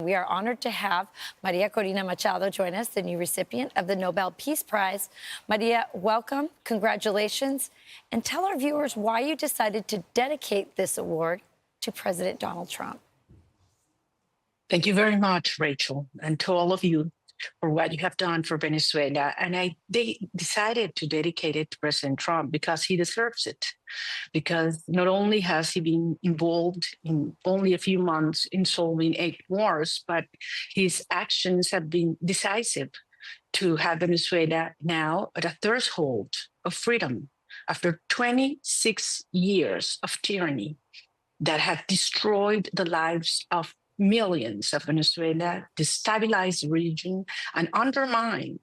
We are honored to have Maria Corina Machado join us, the new recipient of the Nobel Peace Prize. Maria, welcome, congratulations, and tell our viewers why you decided to dedicate this award to President Donald Trump. Thank you very much, Rachel, and to all of you for what you have done for Venezuela. And they decided to dedicate it to President Trump because he deserves it. Because not only has he been involved in only a few months in solving 8 wars, but his actions have been decisive to have Venezuela now at a threshold of freedom after 26 years of tyranny that have destroyed the lives of millions of Venezuela, destabilize the region, and undermine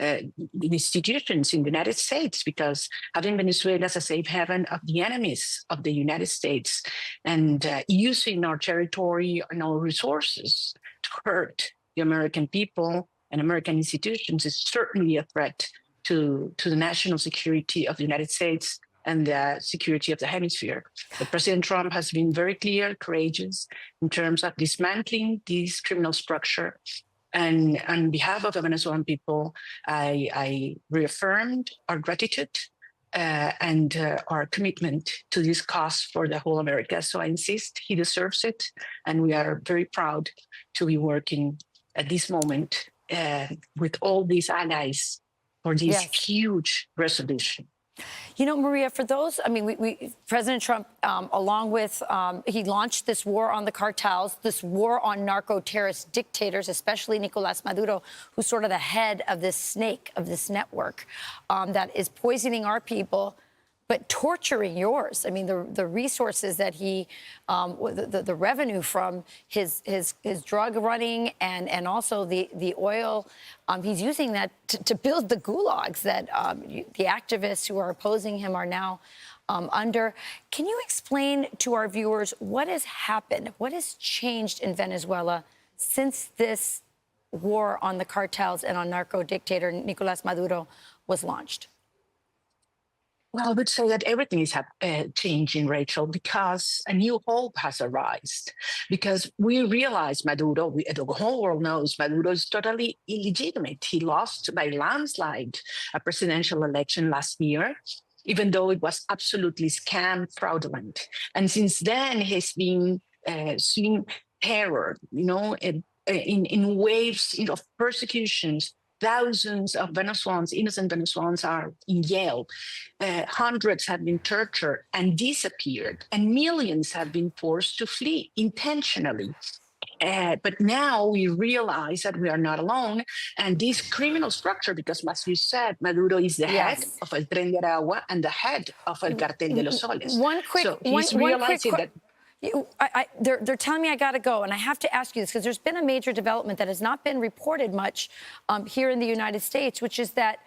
the institutions in the United States, because having Venezuela as a safe haven of the enemies of the United States and using our territory and our resources to hurt the American people and American institutions is certainly a threat to the national security of the United States and the security of the hemisphere. But President Trump has been very clear, courageous in terms of dismantling this criminal structure. And on behalf of the Venezuelan people, I reaffirmed our gratitude and our commitment to this cause for the whole America. So I insist he deserves it. And we are very proud to be working at this moment with all these allies for this huge resolution. You know, Maria, for those, I mean, President Trump, along with, he launched this war on the cartels, this war on narco-terrorist dictators, especially Nicolas Maduro, who's sort of the head of this snake, of this network that is poisoning our people, but torturing yours. I mean, the resources that he, the revenue from his drug running and also the oil, he's using that to build the gulags that the activists who are opposing him are now under. Can you explain to our viewers what has happened, what has changed in Venezuela since this war on the cartels and on narco dictator Nicolas Maduro was launched? Well, I would say that everything is changing, Rachel, because a new hope has arisen. Because we realize Maduro, the whole world knows Maduro is totally illegitimate. He lost by landslide a presidential election last year, even though it was absolutely scam, fraudulent. And since then, he's been seeing terror, you know, in waves of persecutions. Thousands of Venezuelans, innocent Venezuelans, are in jail. Hundreds have been tortured and disappeared, and millions have been forced to flee intentionally. But now we realize that we are not alone, and this criminal structure, because as you said, Maduro is the head of El Tren de Aragua and the head of El Cartel de los Soles. They're telling me I got to go, and I have to ask you this because there's been a major development that has not been reported much here in the United States, which is that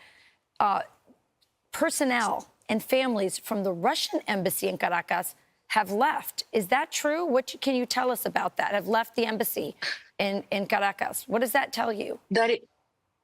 personnel and families from the Russian embassy in Caracas have left. Is that true? What can you tell us about that? Have left the embassy in Caracas. What does that tell you?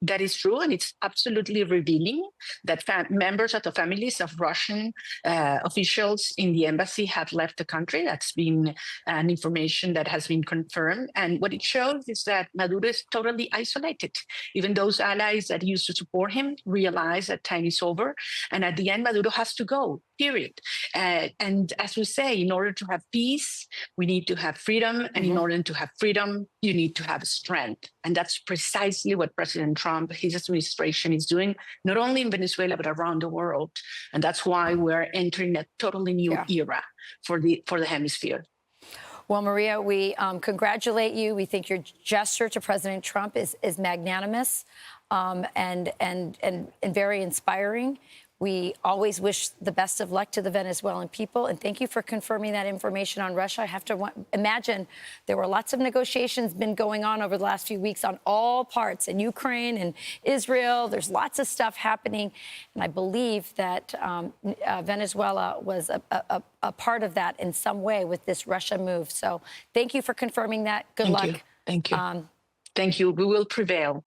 That is true, and it's absolutely revealing that members of the families of Russian officials in the embassy have left the country. That's been an information that has been confirmed. And what it shows is that Maduro is totally isolated. Even those allies that used to support him realize that time is over. And at the end, Maduro has to go, period. And as we say, in order to have peace, we need to have freedom. And in order to have freedom, you need to have strength. And that's precisely what President Trump, his administration is doing, not only in Venezuela, but around the world. And that's why we're entering a totally new era for the hemisphere. Well, Maria, we congratulate you. We think your gesture to President Trump is magnanimous and very inspiring. We always wish the best of luck to the Venezuelan people, and thank you for confirming that information on Russia. I have to imagine there were lots of negotiations been going on over the last few weeks on all parts, in Ukraine and Israel. There's lots of stuff happening, and I believe that Venezuela was a part of that in some way with this Russia move. So thank you for confirming that. Good luck. Thank you. Thank you. We will prevail.